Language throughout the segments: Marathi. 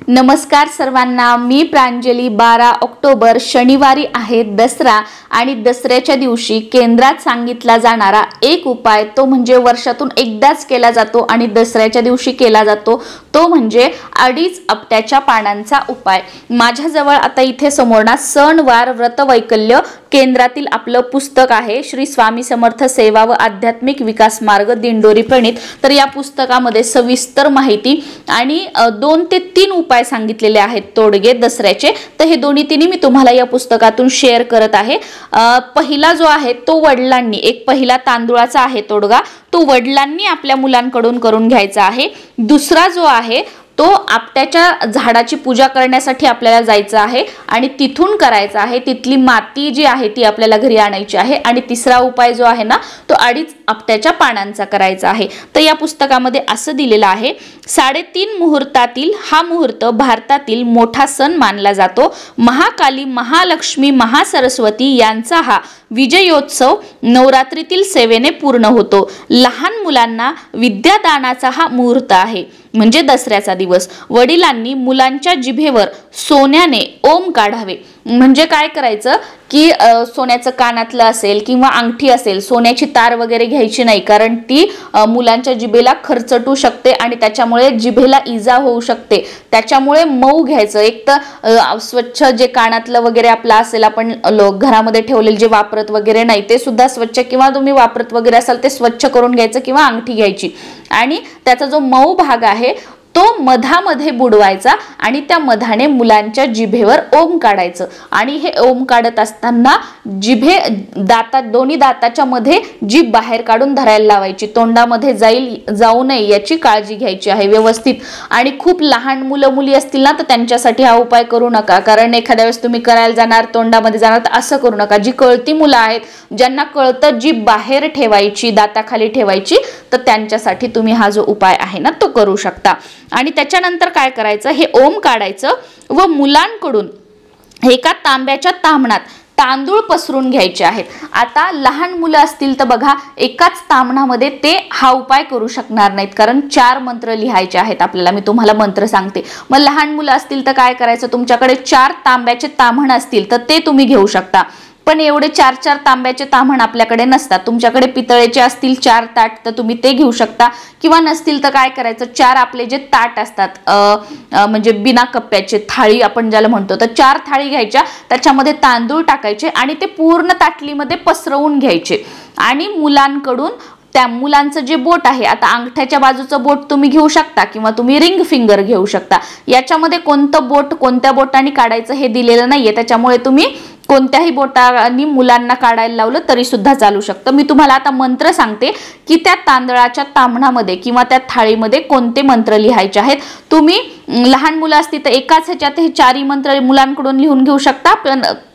नमस्कार सर्वांना, मी प्रांजली। 12 ऑक्टोबर शनिवारी आहे दसरा आणि दसऱ्याच्या दिवशी केंद्रात सांगितला जाणारा एक उपाय तो म्हणजे वर्षातून एकदाच केला जातो आणि दसऱ्याच्या दिवशी केला जातो, तो म्हणजे अडीच आपट्याच्या पानांचा उपाय। माझ्याजवळ आता इथे समोरना सणवार व्रत वैकल्य केंद्रातील आपलं पुस्तक आहे, श्री स्वामी समर्थ सेवा व आध्यात्मिक विकास मार्ग दिंडोरी प्रणीत। तर या पुस्तकामध्ये सविस्तर माहिती आणि 2 ते 3 उपाय सांगितलेले आहेत तोडगे दसऱ्याचे। तर हे दोन्ही तिन्ही मी तुम्हाला या पुस्तकातून शेअर करत आहे। पहिला जो आहे तो वडिलांनी, एक पहिला तांदूळाचा आहे तोडगा, तो वडिलांनी आपल्या मुलांकडून करून घ्यायचा आहे। दुसरा जो आहे तो आपट्याच्या झाडाची पूजा करण्यासाठी आपल्याला जायचं आहे आणि तिथून करायचा आहे, तिथली माती जी आहे ती आपल्याला घरी आणायची आहे। आणि तिसरा उपाय जो आहे ना तो अडीच आपट्याच्या पानांचा करायचा आहे। तर या पुस्तकामध्ये असं दिलेलं आहे, 3.5 मुहूर्तातील हा मुहूर्त भारतातील मोठा सण मानला जातो। महाकाली, महालक्ष्मी, महासरस्वती यांचा हा विजयोत्सव नवरात्रीतील सेवेने पूर्ण होतो। लहान मुलांना विद्यादानाचा हा मुहूर्त आहे, म्हणजे दसऱ्याचा दिवस। वडिलांनी मुलांच्या जिभेवर सोन्याने ओम काढावे। म्हणजे काय करायचं की सोन्याचं कानातलं असेल किंवा अंगठी असेल, सोन्याची तार वगैरे घ्यायची नाही, कारण ती मुलांच्या जिभेला खरचटू शकते आणि त्याच्यामुळे जिभेला इजा होऊ शकते। त्याच्यामुळे मऊ घ्यायचं। एक तर स्वच्छ जे कानातलं वगैरे आपलं असेल, आपण घरामध्ये ठेवलेले जे वापरत वगैरे नाही ते सुद्धा स्वच्छ, किंवा तुम्ही वापरत वगैरे असाल ते स्वच्छ करून घ्यायचं किंवा अंगठी घ्यायची आणि त्याचा जो मऊ भाग आहे तो मधामध्ये बुडवायचा आणि त्या मधाने मुलांच्या जिभेवर ओम काढायचं। आणि हे ओम काढत असताना दोन्ही दाताच्या मध्ये जीभ बाहेर काढून धरायला लावायची, तोंडामध्ये जाऊ नये याची काळजी घ्यायची आहे व्यवस्थित। आणि खूप लहान मुलं मुली असतील ना तर त्यांच्यासाठी हा उपाय करू नका, कारण एखाद्या वेळेस तुम्ही करायला जाणार तोंडामध्ये जाणार तर असं करू नका। जी कळती मुलं आहेत, ज्यांना कळतं जीभ बाहेर ठेवायची, दाताखाली ठेवायची, तर त्यांच्यासाठी तुम्ही हा जो उपाय आहे ना तो करू शकता। आणि त्याच्यानंतर काय करायचं, हे ओम काढायचं व मुलांकडून एका तांब्याच्या ताम्हणात तांदूळ पसरून घ्यायचे आहेत। आता लहान मुलं असतील तर बघा, एकाच ताम्हणामध्ये ते हा उपाय करू शकणार नाहीत, कारण 4 मंत्र लिहायचे आहेत आपल्याला। मी तुम्हाला मंत्र सांगते, मग लहान मुलं असतील तर काय करायचं, तुमच्याकडे 4 तांब्याचे ताम्हण असतील तर ते तुम्ही घेऊ शकता। पण एवढे 4 तांब्याचे ताम्हण आपल्याकडे नसतात, तुमच्याकडे पितळेचे असतील 4 ताट तर तुम्ही ते घेऊ शकता, किंवा नसतील तर काय करायचं, 4 आपले जे ताट असतात म्हणजे बिना कप्प्याचे थाळी आपण ज्याला म्हणतो, तर 4 थाळी घ्यायच्या, त्याच्यामध्ये तांदूळ टाकायचे आणि ते पूर्ण ताटलीमध्ये पसरवून घ्यायचे। आणि मुलांकडून त्या मुलांचं जे बोट आहे, आता अंगठ्याच्या बाजूचं बोट तुम्ही घेऊ शकता किंवा तुम्ही रिंग फिंगर घेऊ शकता। याच्यामध्ये कोणतं बोट कोणत्या बोटाने काढायचं हे दिलेलं नाहीये, त्याच्यामुळे तुम्ही कोणत्याही बोटाने मुलांना काढायला लावलं तरी सुद्धा चालू शकतं। मी तुम्हाला आता मंत्र सांगते की त्या तांदळाच्या ताम्हणामध्ये किंवा त्या थाळीमध्ये कोणते मंत्र लिहायचे आहेत। तुम्ही लहान मुलं असतील तर एकाच ह्याच्यात हे 4ही मंत्र मुलांकडून लिहून घेऊ शकता,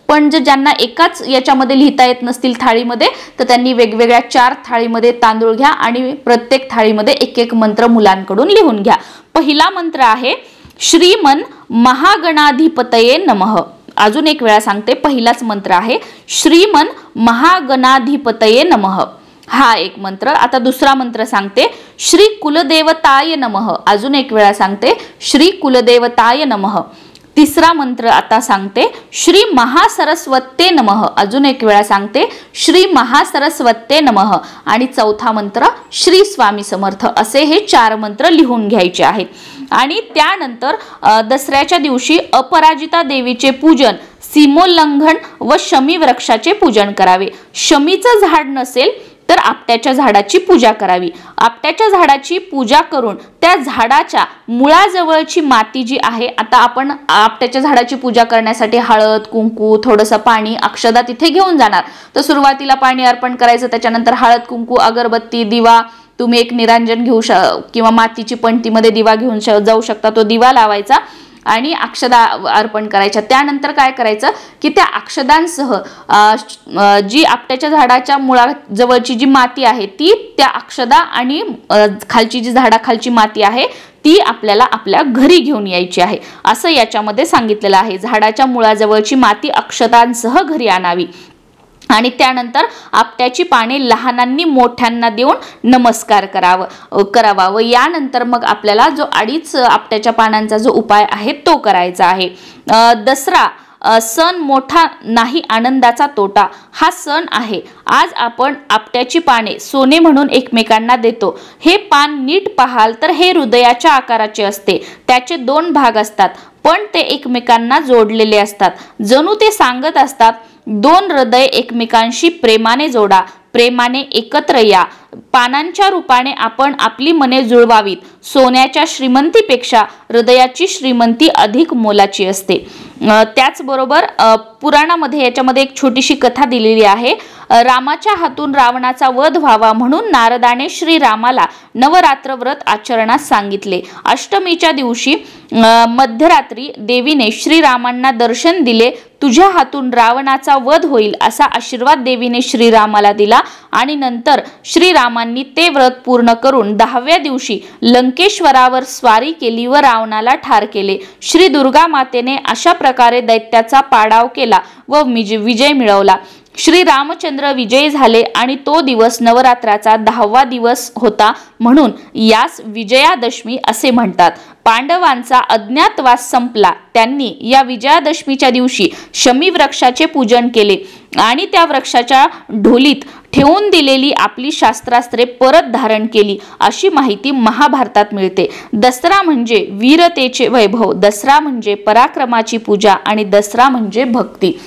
पण ज्यांना एकाच याच्यामध्ये लिहिता येत नसतील थाळीमध्ये, तर त्यांनी वेगवेगळ्या 4 थाळीमध्ये तांदूळ घ्या आणि प्रत्येक थाळीमध्ये एक मंत्र मुलांकडून लिहून घ्या। पहिला मंत्र आहे श्रीमन महागणाधिपतये नमः। अजून एक वेळा सांगते, पहिलाच मंत्र आहे श्रीमन महागणाधिपतये नमः, हा एक मंत्र। आता दुसरा मंत्र सांगते, श्री कुलदेवताय नमः। अजून एक वेळा सांगते, श्री कुलदेवताय नमः। तिसरा मंत्र आता सांगते, श्री महासरस्वते नमः। अजून एक वेळा सांगते, श्री महासरस्वते नमः। आणि चौथा मंत्र श्री स्वामी समर्थ। असे हे 4 मंत्र लिहून घ्यायचे आहेत। आणि त्यानंतर दसऱ्याच्या दिवशी अपराजिता देवीचे पूजन, सीमोल्लंघन व शमी वृक्षाचे पूजन करावे। शमीचं झाड नसेल तर आपट्याच्या झाडाची पूजा करावी। आपट्याच्या झाडाची पूजा करून त्या झाडाच्या मुळाजवळची माती जी आहे, आता आपण आपट्याच्या झाडाची पूजा करण्यासाठी हळद, कुंकू, थोडंसं पाणी, अक्षदा तिथे घेऊन जाणार। तर सुरुवातीला पाणी अर्पण करायचं, त्याच्यानंतर हळद, कुंकू, अगरबत्ती, दिवा, तुम्ही एक निरांजन घेऊ किंवा मातीची पणतीमध्ये दिवा घेऊन जाऊ शकता, तो दिवा लावायचा आणि अक्षदा अर्पण करायच्या। त्यानंतर काय करायचं की त्या अक्षदांसह जी आपट्याच्या झाडाच्या मुळाजवळची जी माती आहे ती त्या अक्षदा आणि खालची जी झाडाखालची माती आहे ती आपल्याला आपल्या घरी घेऊन यायची आहे, असं याच्यामध्ये सांगितलेलं आहे। झाडाच्या मुळाजवळची माती अक्षदांसह घरी आणावी। आणि त्यानंतर आपट्याची पाने लहानांनी मोठ्यांना देऊन नमस्कार करावा व यानंतर मग आपल्याला जो 2.5 आपट्याच्या पानांचा जो उपाय आहे तो करायचा आहे। दसरा सण मोठा नाही आनंदाचा तोटा हा सण आहे। आज आपण आपट्याची पाने सोने म्हणून एकमेकांना देतो। हे पान नीट पाहाल तर हे हृदयाच्या आकाराचे असते। त्याचे 2 भाग असतात पण ते एकमेकांना जोडलेले असतात। जणू ते सांगत असतात 2 हृदय एकमेकांशी प्रेमाने जोडा, प्रेमाने एकत्र या। पानांच्या रूपाने आपण आपली मने जुळवावीत। सोन्याच्या श्रीमंतीपेक्षा हृदयाची श्रीमंती अधिक मोलाची असते। त्याचबरोबर पुराणामध्ये याच्यामध्ये एक छोटीशी कथा दिलेली आहे। रामाच्या हातून रावणाचा वध व्हावा म्हणून नारदाने श्रीरामाला नवरात्र व्रत आचरणास सांगितले। अष्टमीच्या दिवशी मध्यरात्री देवीने श्रीरामांना दर्शन दिले। तुझ्या हातून रावणाचा वध होईल असा आशीर्वाद देवीने श्रीरामाला दिला आणि नंतर श्रीरामांनी ते व्रत पूर्ण करून 10व्या दिवशी लंकेश्वरावर स्वारी केली व रावणाला ठार केले। श्री दुर्गा मातेने अशा प्रकारे दैत्याचा पाडाव केला व विजय मिळवला। श्री रामचंद्र विजयी झाले आणि तो दिवस नवरात्राचा 10वा दिवस होता म्हणून यास विजयादशमी असे म्हणतात। पांडवांचा अज्ञातवास संपला। त्यांनी या विजयादशमीच्या दिवशी शमी वृक्षाचे पूजन केले आणि त्या वृक्षाच्या ढोलीत ठेवून दिलेली आपली शास्त्रास्त्रे परत धारण केली अशी माहिती महाभारतात मिळते। दसरा म्हणजे वीरतेचे वैभव, दसरा म्हणजे पराक्रमाची पूजा आणि दसरा म्हणजे भक्ती।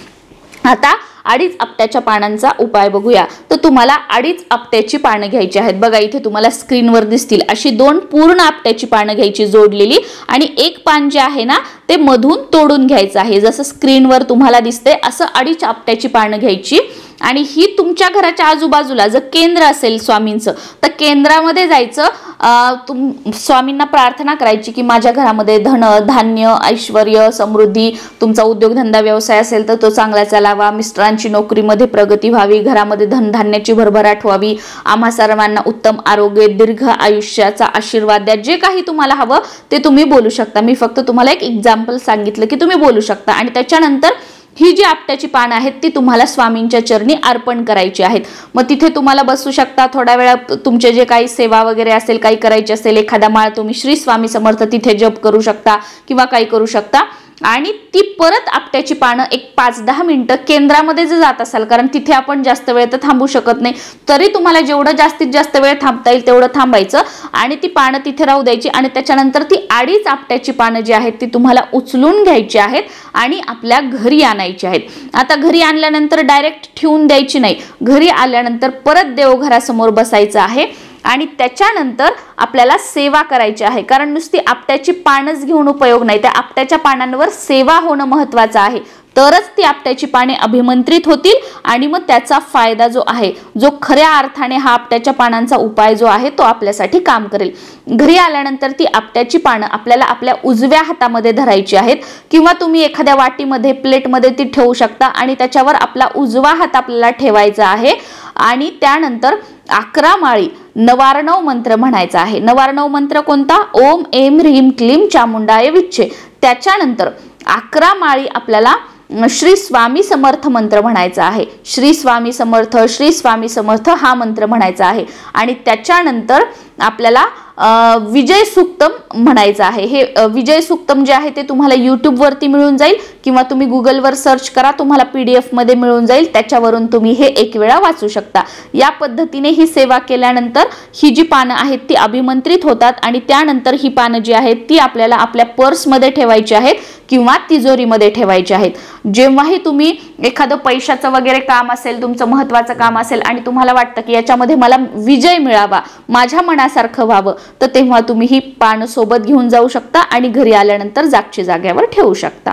आता 2.5 आपट्याच्या पानांचा उपाय बघूया। तर तुम्हाला 2.5 आपट्याची पानं घ्यायची आहेत। बघा इथे तुम्हाला स्क्रीनवर दिसतील अशी 2 पूर्ण आपट्याची पानं घ्यायची जोडलेली आणि एक पान जे आहे ना ते मधून तोडून घ्यायचं आहे। जसं स्क्रीनवर तुम्हाला दिसते असं 2.5 आपट्याची पानं घ्यायची आणि ही तुमच्या घराच्या आजूबाजूला जर केंद्र असेल स्वामींचं तर केंद्रामध्ये जायचं। स्वामींना प्रार्थना करायची की माझ्या घरामध्ये धन धान्य ऐश्वर्य समृद्धी, तुमचा उद्योगधंदा व्यवसाय असेल तर तो चांगला चालावा, मिस्टरांची नोकरीमध्ये प्रगती व्हावी, घरामध्ये धनधान्याची भरभराट व्हावी, आम्हा सर्वांना उत्तम आरोग्य दीर्घ आयुष्याचा आशीर्वाद द्या। जे काही तुम्हाला हवं ते तुम्ही बोलू शकता। मी फक्त तुम्हाला एक एक्झाम्पल सांगितलं की तुम्ही बोलू शकता आणि त्याच्यानंतर ही जी आपट्याची पानं आहेत ती तुम्हाला स्वामींच्या चरणी अर्पण करायची आहेत। मग तिथे तुम्हाला बसू शकता, थोडा वेळ तुमचे जे काही सेवा वगैरे असेल काही करायची असेल एखादा माळ तुम्ही श्री स्वामी समर्थ तिथे जप करू शकता किंवा काही करू शकता आणि ती परत आपट्याची पानं एक 5-10 मिनिटं केंद्रामध्ये जर जात असाल कारण तिथे आपण जास्त वेळ तर थांबू शकत नाही तरी तुम्हाला जेवढं जास्तीत जास्त वेळ थांबता येईल तेवढं थांबायचं आणि ती पानं तिथे राहू द्यायची आणि त्याच्यानंतर ती 2.5 आपट्याची पानं जी आहेत ती तुम्हाला उचलून घ्यायची आहेत आणि आपल्या घरी आणायची आहेत। आता घरी आणल्यानंतर डायरेक्ट ठेवून द्यायची नाही, घरी आल्यानंतर परत देवघरासमोर बसायचं आहे आणि त्याच्यानंतर आपल्याला सेवा करायची आहे कारण नुसती आपट्याची पानच घेऊन उपयोग नाही, त्या आपट्याच्या पानांवर सेवा होणं महत्त्वाचं आहे तरच ती आपट्याची पाने अभिमंत्रित होतील आणि मग त्याचा फायदा जो आहे जो खऱ्या अर्थाने हा आपट्याच्या पानांचा उपाय जो आहे तो आपल्यासाठी काम करेल। घरी आल्यानंतर ती आपट्याची पानं आपल्याला आपल्या उजव्या हातामध्ये धरायची आहेत किंवा तुम्ही एखाद्या वाटीमध्ये प्लेटमध्ये ती ठेवू शकता आणि त्याच्यावर आपला उजवा हात आपल्याला ठेवायचा आहे आणि त्यानंतर 11 माळी नवार्णव मंत्र म्हणायचा आहे। नवार्णव मंत्र कोणता? ओम ऐं ह्रीं क्लीं चामुंडाय विच्चे। त्याच्यानंतर 11 माळी आपल्याला श्री स्वामी समर्थ मंत्र म्हणायचा आहे। श्री स्वामी समर्थ श्री स्वामी समर्थ हा मंत्र म्हणायचा आहे आणि त्याच्यानंतर आपल्याला विजय सूक्तम म्हणायचं आहे। हे विजय सूक्तम जे आहे ते तुम्हाला YouTube वरती मिळून जाईल किंवा तुम्ही Google वर सर्च करा, तुम्हाला PDF मध्ये मिळून जाईल, त्याच्यावरून तुम्ही हे एक वेळा वाचू शकता। या पद्धतीने ही सेवा केल्यानंतर ही जी पानं आहेत ती अभिमंत्रित होतात आणि त्यानंतर ही पानं जी आहेत ती आपल्याला आपल्या पर्समध्ये ठेवायची आहेत किंवा तिजोरीमध्ये ठेवायची आहेत। जेव्हाही तुम्ही एखादं पैशाचं वगैरे काम असेल, तुमचं महत्त्वाचं काम असेल आणि तुम्हाला वाटतं की याच्यामध्ये मला विजय मिळावा, माझ्या मनासारखं व्हावं, तर तेव्हा तुम्ही ही पानं सोबत घेऊन जाऊ शकता आणि घरी आल्यानंतर जागच्या जागेवर ठेवू शकता।